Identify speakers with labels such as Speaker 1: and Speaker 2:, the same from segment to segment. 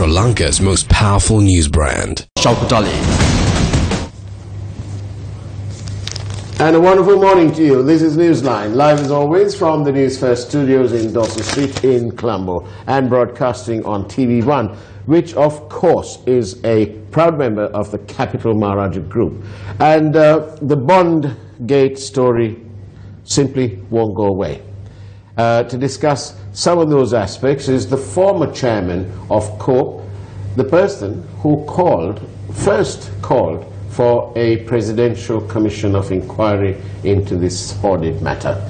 Speaker 1: Sri Lanka's most powerful news brand.
Speaker 2: And a wonderful morning to you. This is Newsline, live as always from the Newsfirst studios in Dawson Street in Colombo, and broadcasting on TV1, which of course is a proud member of the Capital Maharaja Group. And the Bond Gate story simply won't go away. To discuss some of those aspects is the former chairman of COPE, the person who first called for a presidential commission of inquiry into this sordid matter.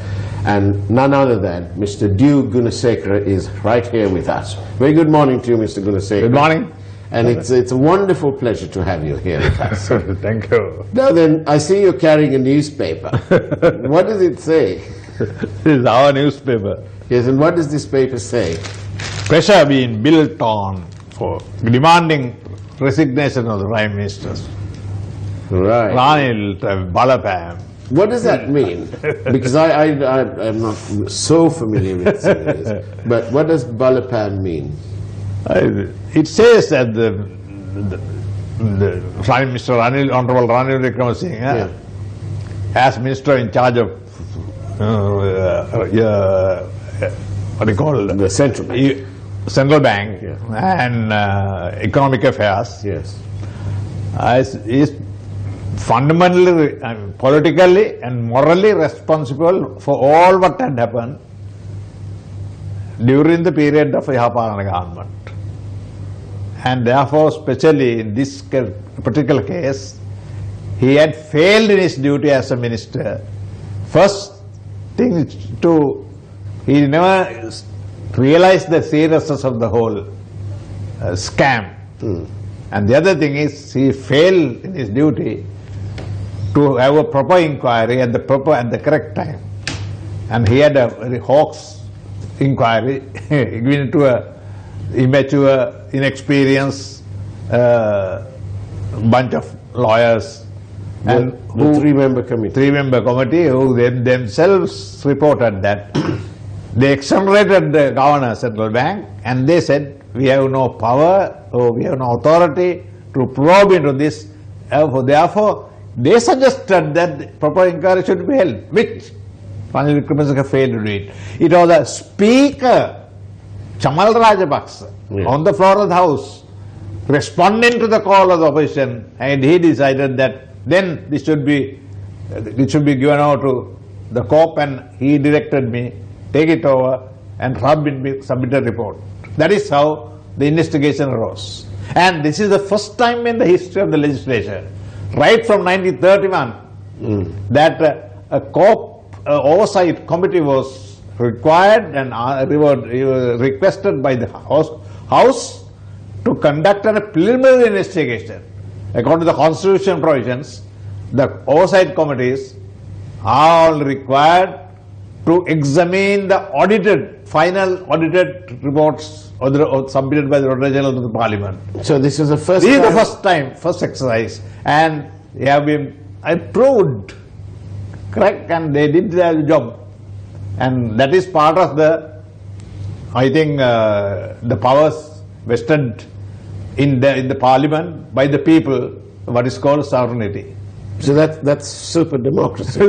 Speaker 2: And none other than Mr. D.E.W. Gunasekara is right here with us. Very good morning to you, Mr. Gunasekara.
Speaker 3: Good morning.
Speaker 2: And it's a wonderful pleasure to have you here with us.
Speaker 3: Thank you.
Speaker 2: Now then, I see you're carrying a newspaper. What does it say?
Speaker 3: This is our newspaper.
Speaker 2: Yes, and what does this paper say?
Speaker 3: Pressure being built on for demanding resignation of the Prime Ministers.
Speaker 2: Right.
Speaker 3: Ranil Wickremesinghe.
Speaker 2: What does that mean? Because I'm not so familiar with some of this. But what does Balapam mean?
Speaker 3: It says that the Prime Minister Honorable Ranil Wickremesinghe, as Minister in charge of what do you call it?
Speaker 2: The Central Bank.
Speaker 3: Central Bank and Economic Affairs.
Speaker 2: Yes.
Speaker 3: Is fundamentally, politically and morally responsible for all what had happened during the period of Yapalana government. And therefore, especially in this particular case, he had failed in his duty as a minister. First thing is he never realized the seriousness of the whole scam. And the other thing is he failed in his duty to have a proper inquiry at the correct time. And he had a very hoax inquiry given to a immature, inexperienced bunch of lawyers. And
Speaker 2: the three-member
Speaker 3: committee who themselves reported that they exonerated the governor of Central Bank, and they said, we have no power or we have no authority to probe into this. Therefore, they suggested that proper inquiry should be held, which Ranil Wickremesinghe failed to do it. It was the Speaker, Chamal Rajapaksa, on the floor of the House, responding to the call of the opposition, and he decided that then it should be given over to the COPE, and he directed me, take it over and submit a report. That is how the investigation arose. And this is the first time in the history of the legislature, right from 1931, that a COPE oversight committee was required and requested by the House to conduct a preliminary investigation. According to the constitution provisions, the oversight committees are all required to examine the final audited reports submitted by the Auditor General to the Parliament.
Speaker 2: So this is the first
Speaker 3: This is the first exercise, and they have been proved correct, and they did their job. And that is part of the, I think, the powers vested in the Parliament by the people, what is called sovereignty.
Speaker 2: So that's super democracy.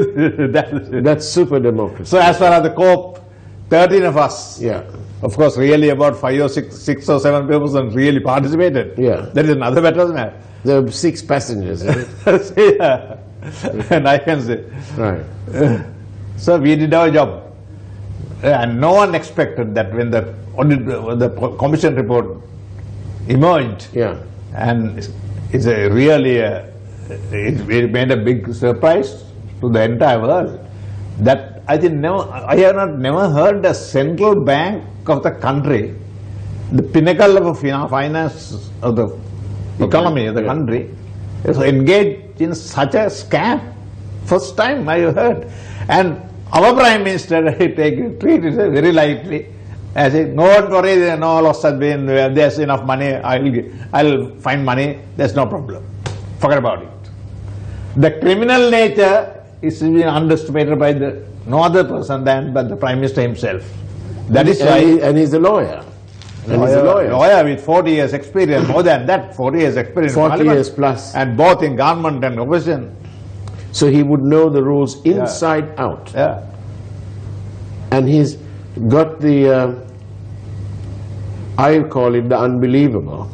Speaker 2: That's super democracy.
Speaker 3: So as far as the COPE, 13 of us, of course, really about 5 or 6 or 7 people really participated. That is another matter.
Speaker 2: There were 6 passengers, isn't it?
Speaker 3: And I can say.
Speaker 2: Right.
Speaker 3: So we did our job. And no one expected that when the commission report emerged, and it's it made a big surprise to the entire world. That I think I have never heard the central bank of the country, the pinnacle of finance of the economy of the country, is engaged in such a scam. First time I have heard. And our Prime Minister treated it very lightly. I said, no, don't worry, no loss has been, there's enough money, I'll find money, there's no problem. Forget about it. The criminal nature is being underestimated by no other person than the Prime Minister himself. That is why.
Speaker 2: And he's a lawyer. And he's a lawyer.
Speaker 3: Lawyer with 40 years experience, more than that, 40 years experience.
Speaker 2: 40 years plus.
Speaker 3: And both in government and opposition.
Speaker 2: So he would know the rules inside out.
Speaker 3: Yeah.
Speaker 2: And he's got the, I call it the unbelievable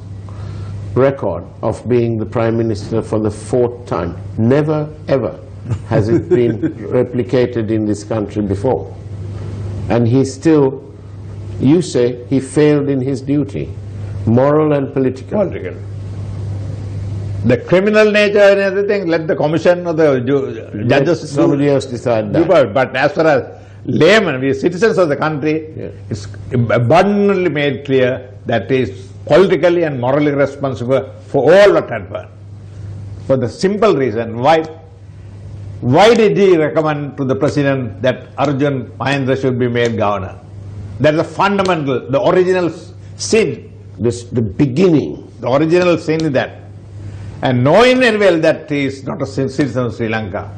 Speaker 2: record of being the Prime Minister for the 4th time. Never ever has it been replicated in this country before. And he still, you say, he failed in his duty, moral and political.
Speaker 3: The criminal nature and everything, let the commission or the judges.
Speaker 2: Somebody else decide that.
Speaker 3: But as far as laymen, we citizens of the country, it's abundantly made clear that he is politically and morally responsible for all what happened. For the simple reason, why did he recommend to the president that Arjun Mahendra should be made governor? That is the fundamental, the original sin.
Speaker 2: The beginning.
Speaker 3: The original sin is that. And knowing very well that he is not a citizen of Sri Lanka.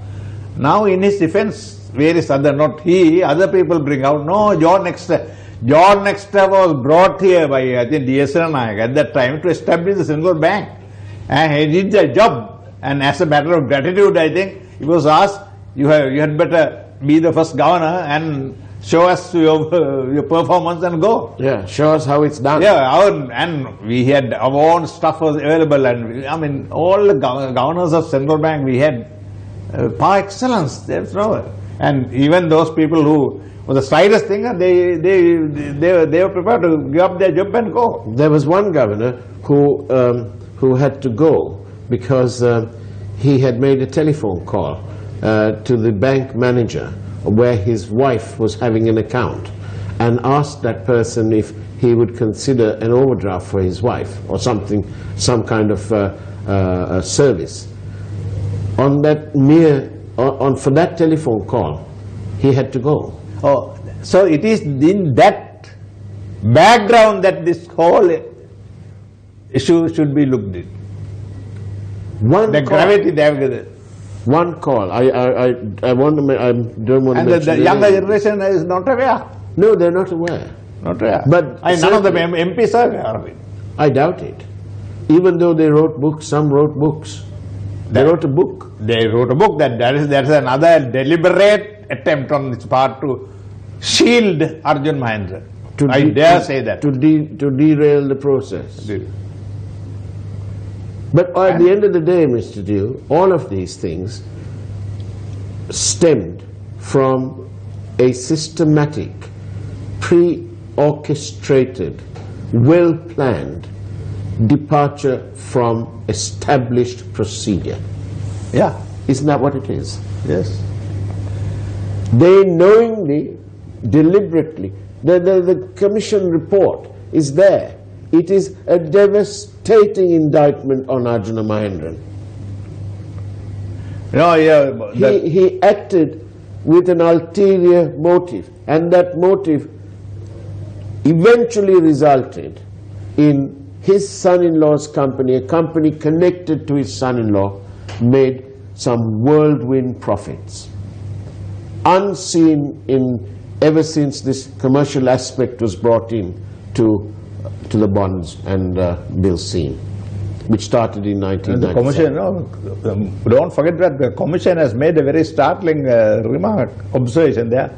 Speaker 3: Now in his defense, various other, not he, other people bring out, no, John Exter was brought here by, I think, D.S. Nayak at that time to establish the central bank. And he did the job. And as a matter of gratitude, I think, he was asked, you had better be the first governor and show us your performance and go.
Speaker 2: Yeah, show us how it's done.
Speaker 3: Yeah, and we had our own stuff was available, and I mean, all the governors of central bank we had par excellence. That's no, and even those people who were the slightest thing, they were prepared to give up their job and go.
Speaker 2: There was one governor who had to go because he had made a telephone call to the bank manager where his wife was having an account, and asked that person if he would consider an overdraft for his wife or something, some kind of service. On that for that telephone call, he had to go.
Speaker 3: Oh, so it is in that background that this whole issue should be looked at. The gravity there.
Speaker 2: One call. I don't want to
Speaker 3: and
Speaker 2: mention
Speaker 3: the younger generation is not aware.
Speaker 2: No, they're not aware.
Speaker 3: Not aware.
Speaker 2: But
Speaker 3: none of the MPs are aware of it.
Speaker 2: I doubt it. Even though they wrote books, some wrote books. They wrote a book.
Speaker 3: They wrote a book that is another deliberate attempt on its part to shield Arjun Mahendra. I dare say that.
Speaker 2: To derail the process. But at the end of the day, Mr. Dew, all of these things stemmed from a systematic, pre-orchestrated, well-planned departure from established procedure.
Speaker 3: Yeah.
Speaker 2: Isn't that what it is?
Speaker 3: Yes.
Speaker 2: They knowingly, deliberately, the commission report is there. It is a devastating indictment on Arjuna Mahendran.
Speaker 3: No,
Speaker 2: he acted with an ulterior motive, and that motive eventually resulted in his son-in-law's company, a company connected to his son-in-law, made some whirlwind profits. Unseen ever since this commercial aspect was brought in to the bonds and bills scene, which started in 1997.
Speaker 3: The commission, don't forget that the commission has made a very startling observation there.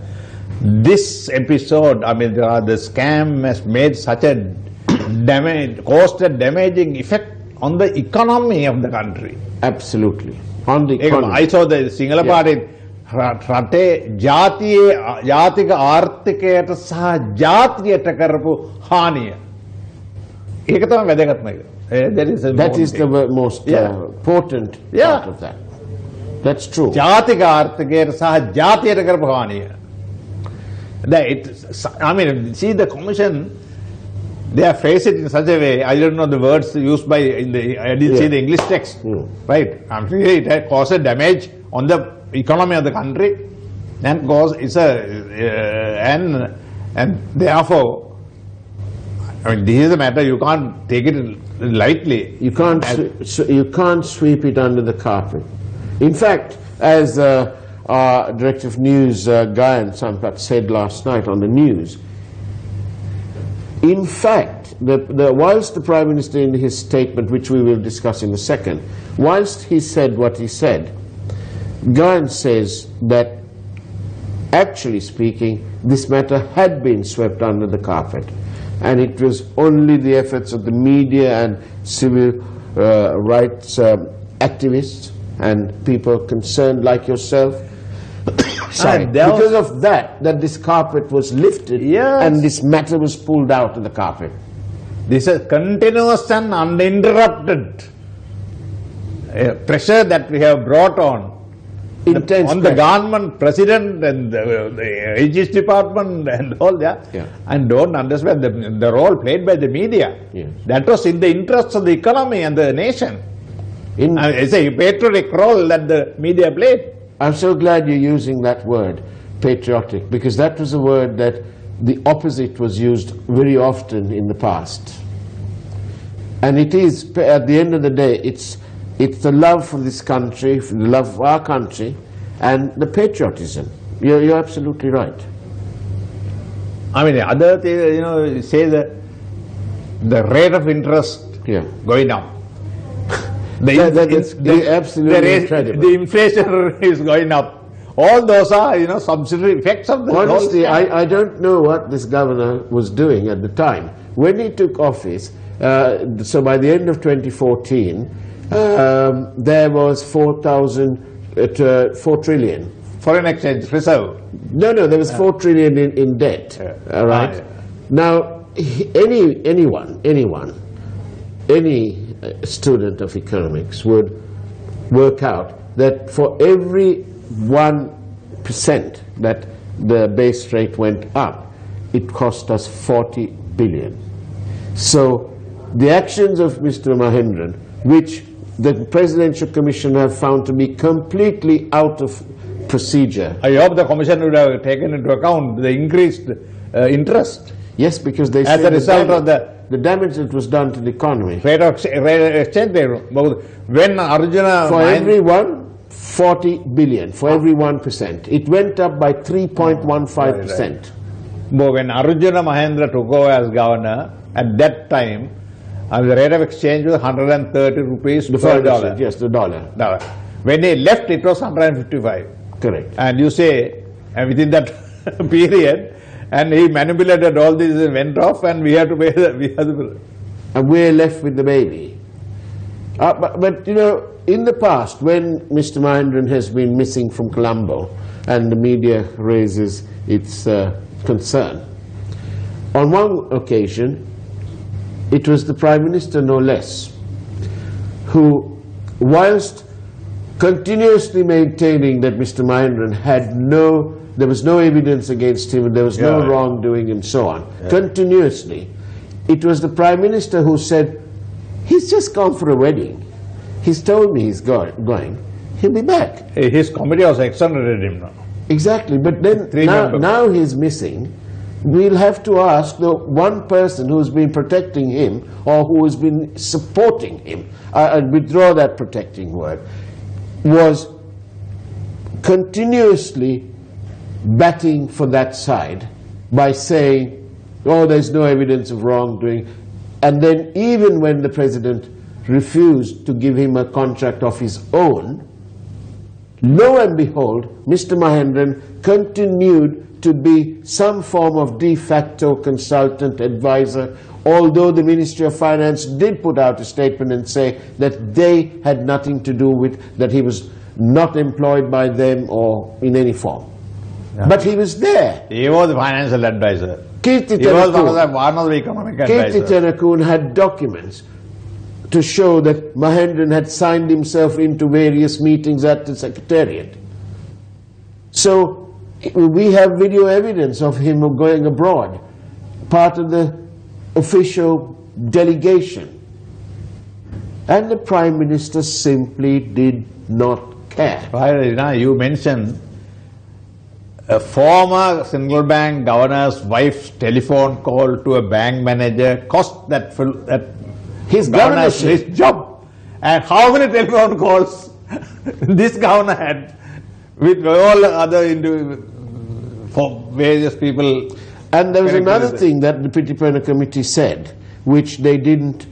Speaker 3: This episode, I mean, the scam has made such a caused a damaging effect on the economy of the country.
Speaker 2: Absolutely. On the economy.
Speaker 3: I saw the Sinhala party. රටේ ජාතික ආර්ථිකයට සහ ජාතියට කරපු හානිය. ඒක තමයි වැදගත්ම එක.
Speaker 2: That is the most important part of that. That's true.
Speaker 3: ජාතික ආර්ථිකයට සහ ජාතියට කරපු හානිය. I mean, see the commission, they have phrased it in such a way, I don't know the words used by, I didn't see the English text, right? I'm sure it has caused a damage on the economy of the country, and and therefore, I mean, this is a matter you can't take it lightly.
Speaker 2: You can't sweep it under the carpet. In fact, as our Director of News, Gayan Sampat, said last night on the news, in fact, whilst the Prime Minister in his statement, which we will discuss in a second, whilst he said what he said, Gawan says that, actually speaking, this matter had been swept under the carpet, and it was only the efforts of the media and civil rights activists and people concerned like yourself, because of that this carpet was lifted, and this matter was pulled out of the carpet.
Speaker 3: This is continuous and uninterrupted pressure that we have brought on the government, president and the Aegis department and all that, and don't understand the role played by the media. That was in the interest of the economy and the nation. It's a patriotic role that the media played.
Speaker 2: I'm so glad you're using that word, patriotic, because that was a word that the opposite was used very often in the past. And it is, at the end of the day, it's the love for this country, the love for our country, and the patriotism. You're absolutely right.
Speaker 3: I mean, the other thing, say the rate of interest going up.
Speaker 2: That's absolutely incredible.
Speaker 3: The inflation is going up. All those are, subsidiary effects of the
Speaker 2: Honestly, I don't know what this governor was doing at the time. When he took office, so by the end of 2014, there was 4 trillion.
Speaker 3: Foreign exchange reserve.
Speaker 2: No, there was 4 trillion in debt. All right. Now, any student of economics would work out that for every 1% that the base rate went up, it cost us 40 billion. So the actions of Mr. Mahendran, which the Presidential Commission have found to be completely out of procedure.
Speaker 3: I hope the Commission would have taken into account the increased interest.
Speaker 2: Yes, because they
Speaker 3: as a result of
Speaker 2: the damage that was done to the economy.
Speaker 3: Rate of exchange rate. When Arjuna...
Speaker 2: For every 40 billion, for every 1%. It went up by 3.15%.
Speaker 3: But when Arjuna Mahendra took over as governor, at that time, the rate of exchange was 130 rupees per dollar.
Speaker 2: Yes, the dollar.
Speaker 3: When he left, it was 155.
Speaker 2: Correct.
Speaker 3: And you say, within that period, and he manipulated all these, went off, and we had to pay the...
Speaker 2: And we're left with the baby. But in the past, when Mr. Mahendran has been missing from Colombo, and the media raises its concern, on one occasion, it was the Prime Minister, no less, who, whilst continuously maintaining that Mr. Mahendran there was no evidence against him, there was no wrongdoing and so on, continuously, it was the Prime Minister who said, he's just gone for a wedding. He's told me he's going. He'll be back.
Speaker 3: His committee also exonerated him now.
Speaker 2: Exactly, but then now he's missing. We'll have to ask the one person who's been protecting him or who has been supporting him, and withdraw that protecting word, was continuously batting for that side by saying, oh, there's no evidence of wrongdoing. And then even when the President refused to give him a contract of his own, lo and behold, Mr. Mahendran continued to be some form of de facto consultant advisor, although the Ministry of Finance did put out a statement and say that they had nothing to do with, that he was not employed by them or in any form. But he was there.
Speaker 3: He was the financial advisor.
Speaker 2: He
Speaker 3: was one of the economic advisors.
Speaker 2: Kirti Tennakoon had documents to show that Mahendran had signed himself into various meetings at the Secretariat. So we have video evidence of him going abroad, part of the official delegation. And the Prime Minister simply did not care.
Speaker 3: You mentioned a former central bank governor's wife's telephone call to a bank manager cost his governorship, his job. And how many telephone calls this governor had with all other for various people.
Speaker 2: And there was another thing that the Pitipurna committee said, which they didn't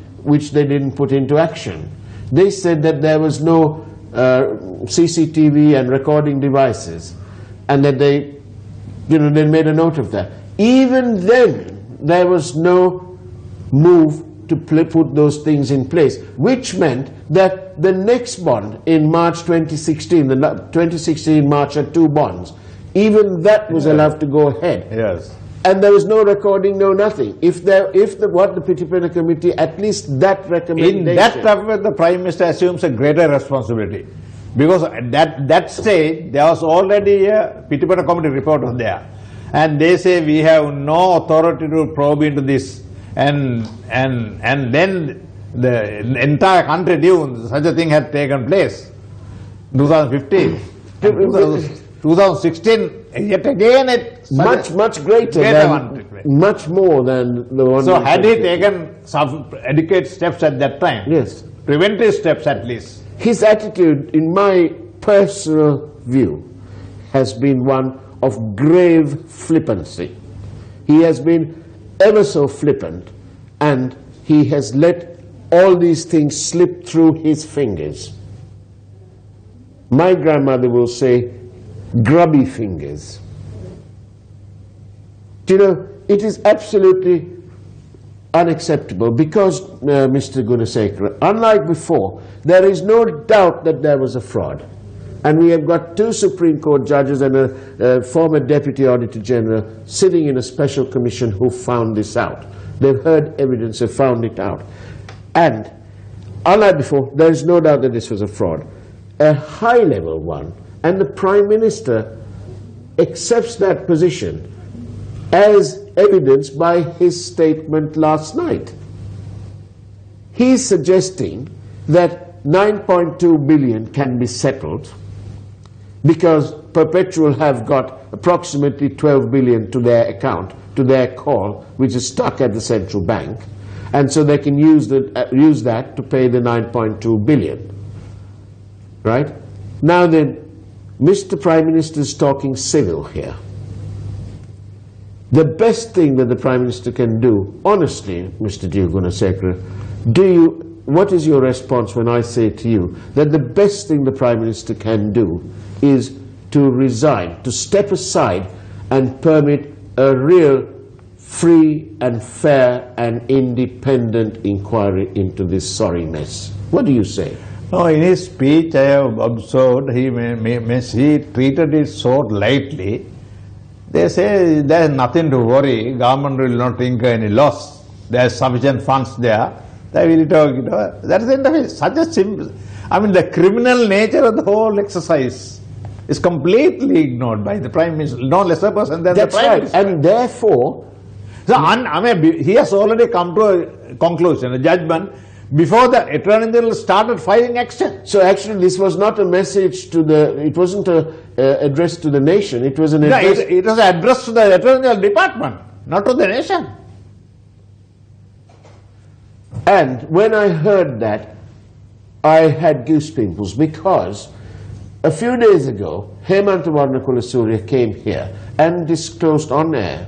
Speaker 2: put into action. They said that there was no CCTV and recording devices, and that they made a note of that. Even then, there was no move to put those things in place, which meant that the next bond in March 2016, the 2016 March had 2 bonds, even that was allowed to go ahead.
Speaker 3: Yes.
Speaker 2: And there was no recording, no nothing. What the Pitipena Committee, at least that recommendation.
Speaker 3: In that time, the Prime Minister assumes a greater responsibility. Because at that stage, there was already a Pitipena Committee report on there. And they say we have no authority to probe into this. And then the entire country knew such a thing had taken place. 2015. 2016, yet again it's
Speaker 2: much greater than, much more than the one.
Speaker 3: So had he taken some adequate steps at that time?
Speaker 2: Yes.
Speaker 3: Preventive steps at least.
Speaker 2: His attitude, in my personal view, has been one of grave flippancy. He has been ever so flippant, and he has let all these things slip through his fingers. My grandmother will say, grubby fingers. You know, it is absolutely unacceptable because, Mr. Gunasekara, unlike before, there is no doubt that there was a fraud. And we have got 2 Supreme Court judges and a former Deputy Auditor General sitting in a special commission who found this out. They've heard evidence, they've found it out. And unlike before, there is no doubt that this was a fraud. A high-level one. And the Prime Minister accepts that position as evidenced by his statement last night. He's suggesting that 9.2 billion can be settled because Perpetual have got approximately 12 billion to their account, to their call, which is stuck at the central bank, and so they can use that to pay the 9.2 billion. Right? Now then, Mr. Prime Minister is talking civil here. The best thing that the Prime Minister can do, honestly, Mr. Gunasekara, what is your response when I say to you that the best thing the Prime Minister can do is to resign, to step aside and permit a real free and fair and independent inquiry into this sorry mess? What do you say?
Speaker 3: No, in his speech I have observed he treated it so lightly. They say there is nothing to worry, government will not incur any loss, there is sufficient funds there, they will talk, that is the end of it. Such a simple, I mean the criminal nature of the whole exercise is completely ignored by the Prime Minister, no lesser person than the Prime Minister.
Speaker 2: And therefore,
Speaker 3: so, I mean, he has already come to a conclusion, a judgment, before the Attorney General started filing action.
Speaker 2: So actually this was not a message to it wasn't addressed to the nation, it was an address.
Speaker 3: No, it was addressed to the Attorney General Department, not to the nation.
Speaker 2: And when I heard that, I had goosepimples because a few days ago, Hemanta Warnakulasuriya came here and disclosed on air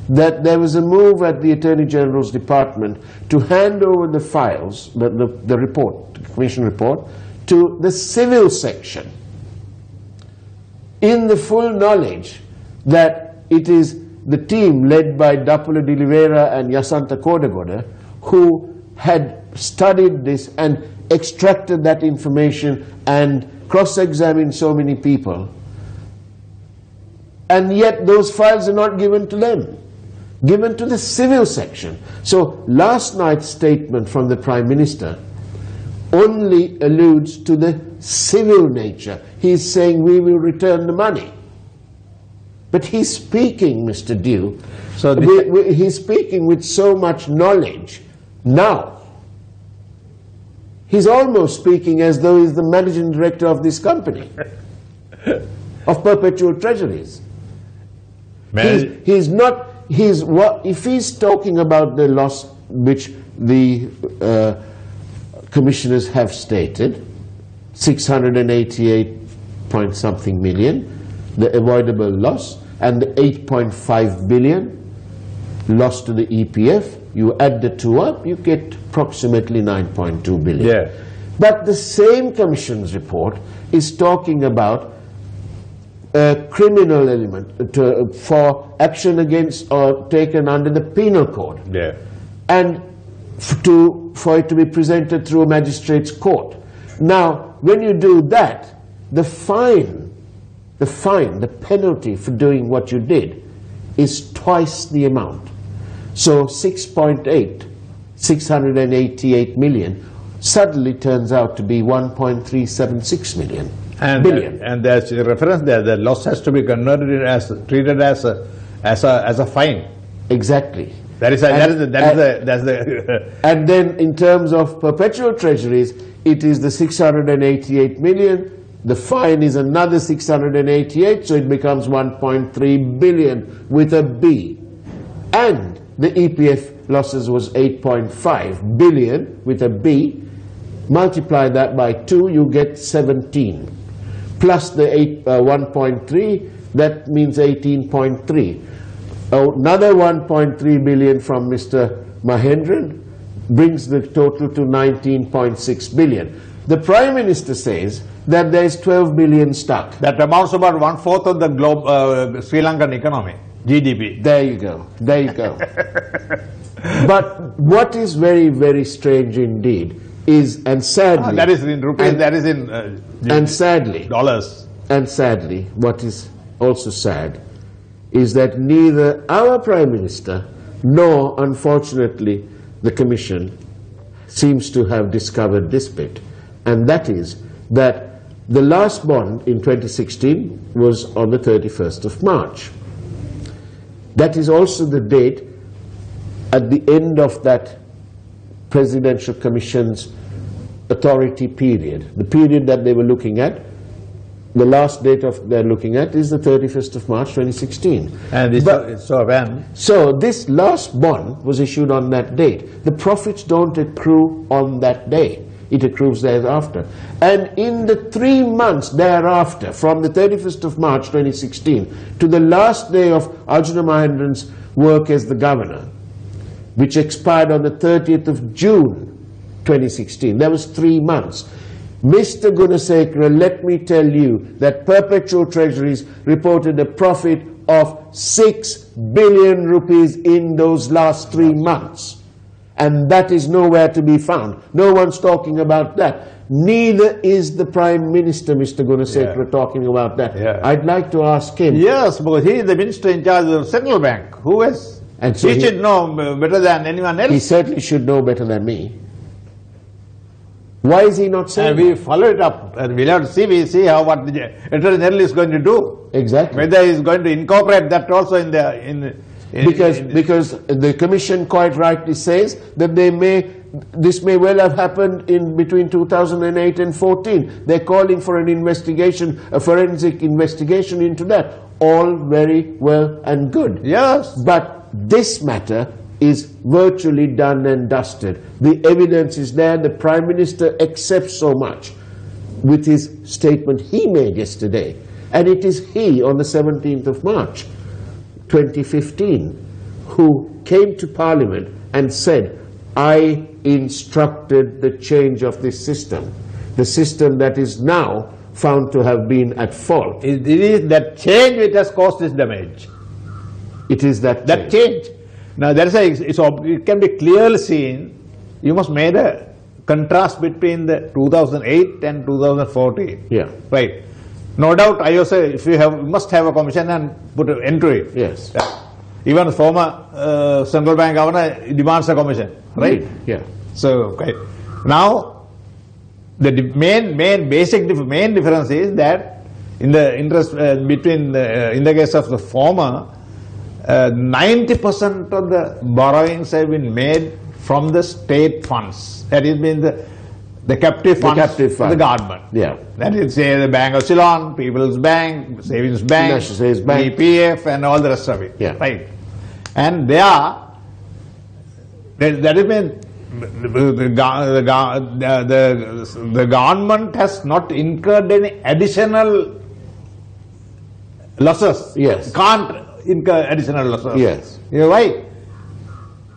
Speaker 2: that there was a move at the Attorney General's Department to hand over the files, the report, the Commission report, to the civil section, in the full knowledge that it is the team led by Dapula Dilivera and Yasanta Kodagoda who had studied this and extracted that information and cross-examined so many people. And yet those files are not given to them, given to the civil section. So last night's statement from the Prime Minister only alludes to the civil nature. He's saying we will return the money. But he's speaking, Mr. Dew, so he's speaking with so much knowledge now. He's almost speaking as though he's the managing director of this company, of Perpetual Treasuries. He's not, if he's talking about the loss which the commissioners have stated, 688 point something million, the avoidable loss, and the 8.5 billion loss to the EPF, you add the two up, you get approximately 9.2 billion.
Speaker 3: Yeah.
Speaker 2: But the same Commission's report is talking about a criminal element for action against or taken under the penal code.
Speaker 3: Yeah.
Speaker 2: And for it to be presented through a magistrate's court. Now, when you do that, the penalty for doing what you did is twice the amount. So 688 million suddenly turns out to be 1.376 billion.
Speaker 3: And there's a reference there, the loss has to be converted treated as a fine.
Speaker 2: Exactly.
Speaker 3: That's the
Speaker 2: and then in terms of perpetual treasuries, it is the 688 million, the fine is another 688, so it becomes 1.3 billion with a B. And the EPF losses was 8.5 billion with a B. Multiply that by 2, you get 17. Plus the 1.3, that means 18.3. Another 1.3 billion from Mr. Mahendran brings the total to 19.6 billion. The Prime Minister says that there is 12 billion stuck.
Speaker 3: That amounts to about 1/4 of the Sri Lankan economy, GDP.
Speaker 2: There you go. There you go. But what is very, very strange indeed is, and sadly...
Speaker 3: that is in rupees, that is in
Speaker 2: and sadly,
Speaker 3: dollars.
Speaker 2: And sadly, what is also sad is that neither our Prime Minister nor, unfortunately, the Commission seems to have discovered this bit. And that is that the last bond in 2016 was on the 31st of March. That is also the date at the end of that Presidential Commission's authority period. The period that they were looking at, the last date of they're looking at is the 31st of March 2016.
Speaker 3: And
Speaker 2: so this last bond was issued on that date. The profits don't accrue on that day. It accrues thereafter. And in the 3 months thereafter, from the 31st of March 2016 to the last day of Arjuna Mahendran's work as the governor, which expired on the 30th of June 2016, there was 3 months. Mr. Gunasekara, let me tell you that perpetual treasuries reported a profit of 6 billion rupees in those last 3 months. And that is nowhere to be found. No one's talking about that. Neither is the Prime Minister, Mr. Gunasekara, talking about that.
Speaker 3: Yeah.
Speaker 2: I'd like to ask him.
Speaker 3: Yes, because he is the Minister in charge of the Central Bank. Who is?
Speaker 2: And so
Speaker 3: he should know better than anyone else.
Speaker 2: He certainly should know better than me. Why is he not saying
Speaker 3: And we follow it up, and we'll have to see. We see how what the Attorney General is going to do.
Speaker 2: Exactly.
Speaker 3: Whether he is going to incorporate that also in the
Speaker 2: because the Commission quite rightly says that this may well have happened in between 2008 and 14. They're calling for an investigation, a forensic investigation into that. All very well and good.
Speaker 3: Yes.
Speaker 2: But this matter is virtually done and dusted. The evidence is there. The Prime Minister accepts so much with his statement he made yesterday. And it is he, on the 17th of March 2015, who came to Parliament and said, I instructed the change of this system, the system that is now found to have been at fault.
Speaker 3: It is that change which has caused this damage.
Speaker 2: It is that
Speaker 3: change. Now there is it can be clearly seen. You must make a contrast between the 2008 and 2014.
Speaker 2: Yeah.
Speaker 3: Right. No doubt, I also, if you must have a commission and put an end to it.
Speaker 2: Yes.
Speaker 3: Even the former central bank governor demands a commission, right?
Speaker 2: Yeah.
Speaker 3: So, okay. Now, the main difference is that in the interest in the case of the former, 90% of the borrowings have been made from the state funds. That is, been the captive funds of the government.
Speaker 2: Yeah.
Speaker 3: That is, say, the Bank of Ceylon, People's Bank, Savings Bank,
Speaker 2: National Savings Bank,
Speaker 3: EPF, and all the rest of it.
Speaker 2: Yeah.
Speaker 3: Right. And that has been the government has not incurred any additional losses.
Speaker 2: Yes.
Speaker 3: Can't incur additional losses.
Speaker 2: Yes.
Speaker 3: You know why?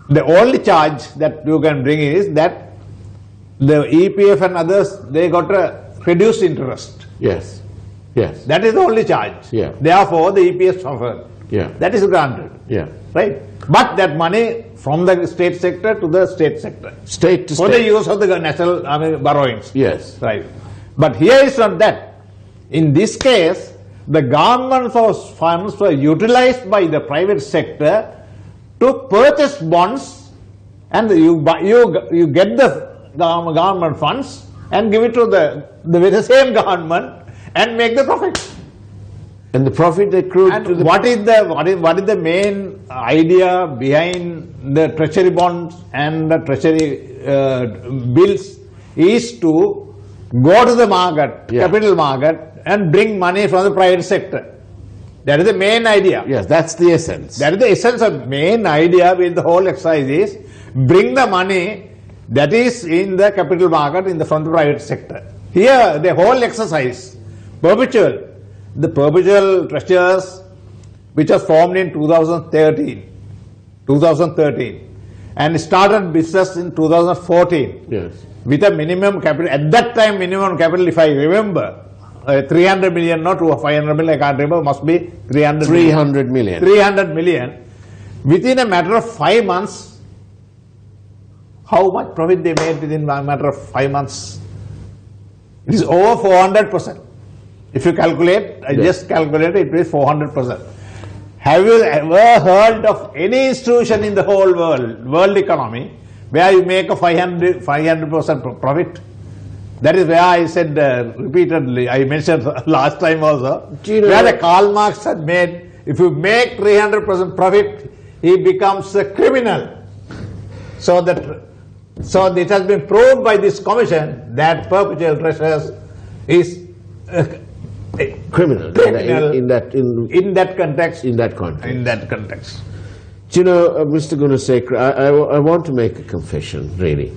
Speaker 3: the only charge that you can bring is that the EPF and others, they got a reduced interest.
Speaker 2: Yes. Yes.
Speaker 3: That is the only charge.
Speaker 2: Yeah.
Speaker 3: Therefore, the EPF suffered.
Speaker 2: Yeah.
Speaker 3: That is granted.
Speaker 2: Yeah.
Speaker 3: Right? But that money from the state sector to the state sector.
Speaker 2: State to
Speaker 3: For
Speaker 2: state.
Speaker 3: the use of the national borrowings.
Speaker 2: Yes.
Speaker 3: Right. But here is not that. In this case, the government funds were utilized by the private sector to purchase bonds, and you get the government funds and give it to the same government and make the profit.
Speaker 2: And the profit accrued
Speaker 3: And
Speaker 2: to the...
Speaker 3: what is the main idea behind the treasury bonds and the treasury bills is to go to the market,
Speaker 2: Yeah.
Speaker 3: capital market, and bring money from the private sector. That is the main idea.
Speaker 2: Yes, that's the essence.
Speaker 3: That is the essence of main idea with the whole exercise is bring the money that is in the capital market from the private sector. Here the whole exercise, perpetual, the perpetual treasures which was formed in 2013 and started business in 2014
Speaker 2: Yes.
Speaker 3: with a minimum capital, at that time minimum capital, if I remember, 300 million, not 500 million, I can't remember, must be 300
Speaker 2: 300 million.
Speaker 3: 300 million. Within a matter of 5 months, how much profit they made within a matter of 5 months? It is over 400%. If you calculate, I just calculated, it is 400%. Have you ever heard of any institution in the whole world economy, where you make a 500% profit? That is where I said repeatedly, I mentioned last time also, where the Karl Marx had made, if you make 300% profit, he becomes a criminal. So it has been proved by this commission that perpetual treasures is
Speaker 2: Criminal. In that context.
Speaker 3: In that context.
Speaker 2: Do you know, Mr. Gunasekara, I want to make a confession, really.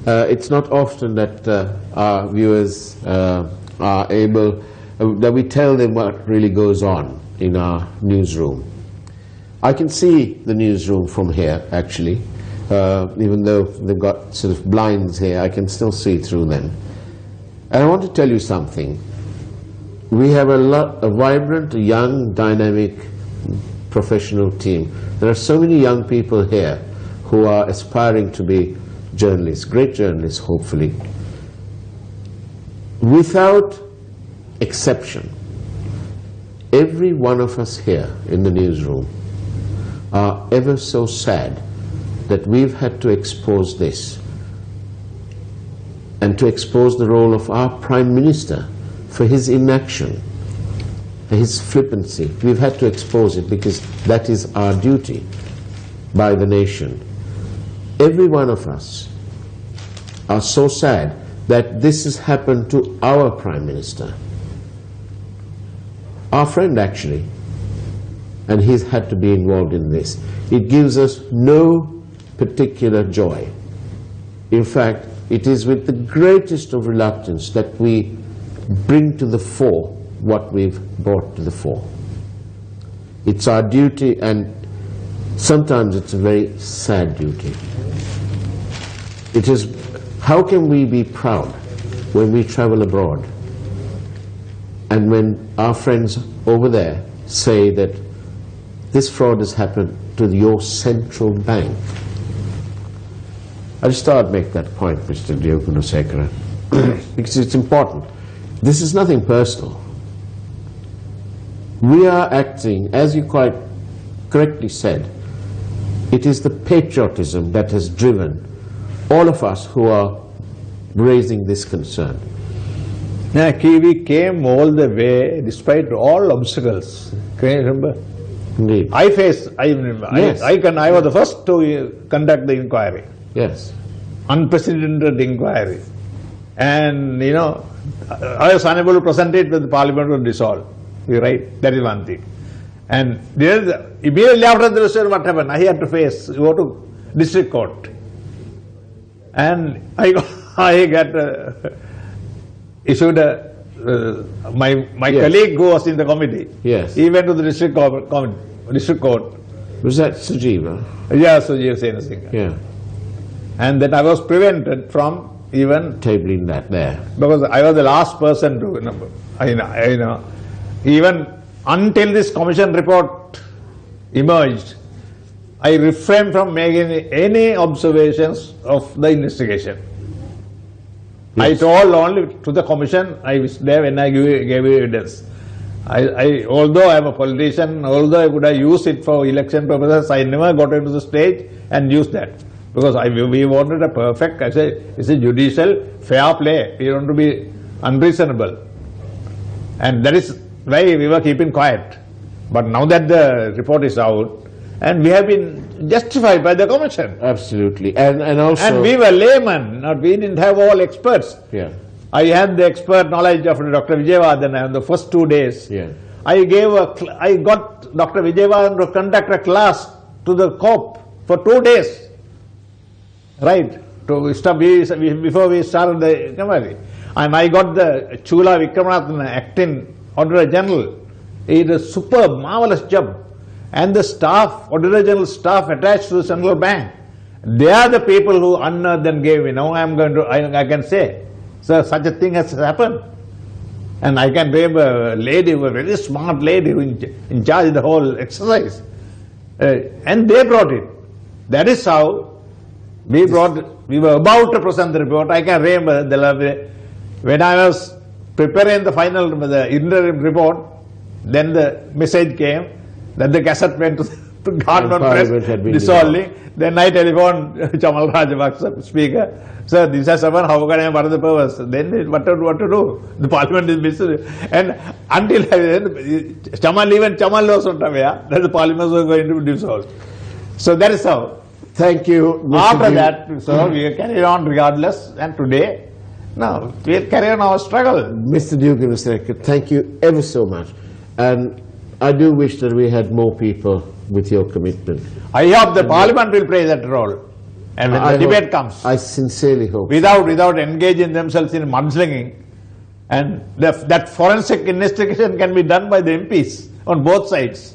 Speaker 2: It's not often that our viewers are able, that we tell them what really goes on in our newsroom. I can see the newsroom from here, actually. Even though they've got sort of blinds here, I can still see through them. And I want to tell you something. We have a vibrant, young, dynamic, professional team. There are so many young people here who are aspiring to be journalists, great journalists, hopefully. Without exception, every one of us here in the newsroom are ever so sad that we've had to expose this and to expose the role of our Prime Minister for his inaction, for his flippancy. We've had to expose it because that is our duty by the nation. Every one of us are so sad that this has happened to our Prime Minister, our friend actually, and he's had to be involved in this. It gives us no particular joy. In fact, it is with the greatest of reluctance that we bring to the fore what we've brought to the fore. It's our duty, and sometimes it's a very sad duty. It is, how can we be proud when we travel abroad and when our friends over there say that this fraud has happened to your central bank? I just thought I'd make that point, Mr. Gunasekara, because it's important. This is nothing personal. We are acting, as you quite correctly said, it is the patriotism that has driven all of us who are raising this concern.
Speaker 3: Now, we came all the way despite all obstacles. Can you remember?
Speaker 2: Indeed.
Speaker 3: I remember.
Speaker 2: Yes.
Speaker 3: I was the first to conduct the inquiry.
Speaker 2: Yes.
Speaker 3: Unprecedented inquiry. And, you know, I was unable to present it when the parliament was dissolved. You right? That is one thing. And immediately after the result, what happened? I had to go to district court. And I got issued my
Speaker 2: Yes.
Speaker 3: colleague who was in the committee.
Speaker 2: Yes.
Speaker 3: He went to the district court
Speaker 2: Was that Sajiva?
Speaker 3: Yeah, Sujeev Senasinghe.
Speaker 2: Yeah.
Speaker 3: And then I was prevented from even
Speaker 2: Tabling that there.
Speaker 3: because I was the last person to even until this commission report emerged, I refrained from making any observations of the investigation.
Speaker 2: Yes.
Speaker 3: I told only to the commission I was there when I gave evidence. Although I am a politician, although I would have used it for election purposes, I never got into the stage and used that. Because we wanted a perfect, I say, it's a judicial fair play. We want to be unreasonable. And that is why we were keeping quiet. But now that the report is out, and we have been justified by the commission.
Speaker 2: Absolutely. And also...
Speaker 3: And we were laymen, we didn't have all experts.
Speaker 2: Yeah.
Speaker 3: I had the expert knowledge of Dr. Vijayavardhan on the first 2 days.
Speaker 2: Yeah.
Speaker 3: I got Dr. Vijayavardhan to conduct a class to the COP for 2 days. Right, before we started the inquiry. And I got the Chula Wickremesinghe acting Auditor General. He did a superb, marvelous job. And the staff, Auditor General staff attached to the Central Bank, they are the people who unearthed and gave me. Now I can say, so such a thing has happened. And I can remember a lady, a very smart lady who in charge of the whole exercise. And they brought it. That is how we were about to present the report. I can remember when I was preparing the interim report, then the message came that the Gazette went to the Government Press dissolving. Then I telephoned Chamal Rajapaksa, Speaker, sir, this has happened, how can I have the purpose? Then what to do? The Parliament is busy. And until Chamal was not aware that the Parliament was going to be dissolved. So that is how.
Speaker 2: Thank you.
Speaker 3: After that, so we carry on regardless, and today, no, we'll carry on our struggle.
Speaker 2: Mr. Gunasekara, thank you ever so much. And I do wish that we had more people with your commitment.
Speaker 3: I hope the Parliament will play that role. And when the debate comes,
Speaker 2: I sincerely hope
Speaker 3: without engaging themselves in mudslinging, and that forensic investigation can be done by the MPs on both sides,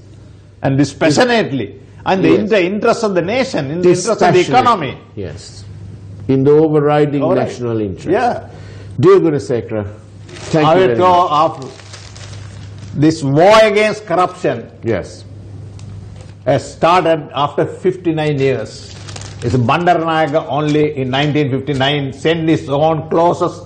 Speaker 3: and dispassionately. And in the interest of the nation, in the interest of the economy.
Speaker 2: Yes. In the overriding national interest.
Speaker 3: Yeah.
Speaker 2: Dear Gunasekara, thank you very much.
Speaker 3: This war against corruption has started after 59 years. It's Bandaranaike only in 1959 sent his own closest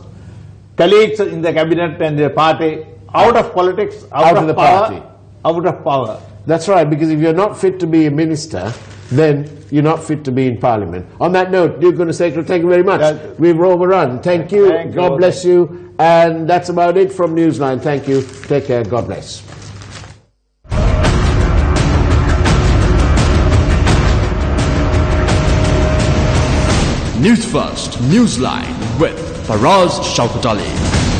Speaker 3: colleagues in the cabinet and the party out of politics, out of the party. Out of power.
Speaker 2: That's right, because if you're not fit to be a minister, then you're not fit to be in Parliament. On that note, dear Gunasekara, thank you very much. We've overrun. Thank you. God bless you. And that's about it from Newsline. Thank you. Take care. God bless.
Speaker 1: News First, Newsline with Faraz Shaukat Ali.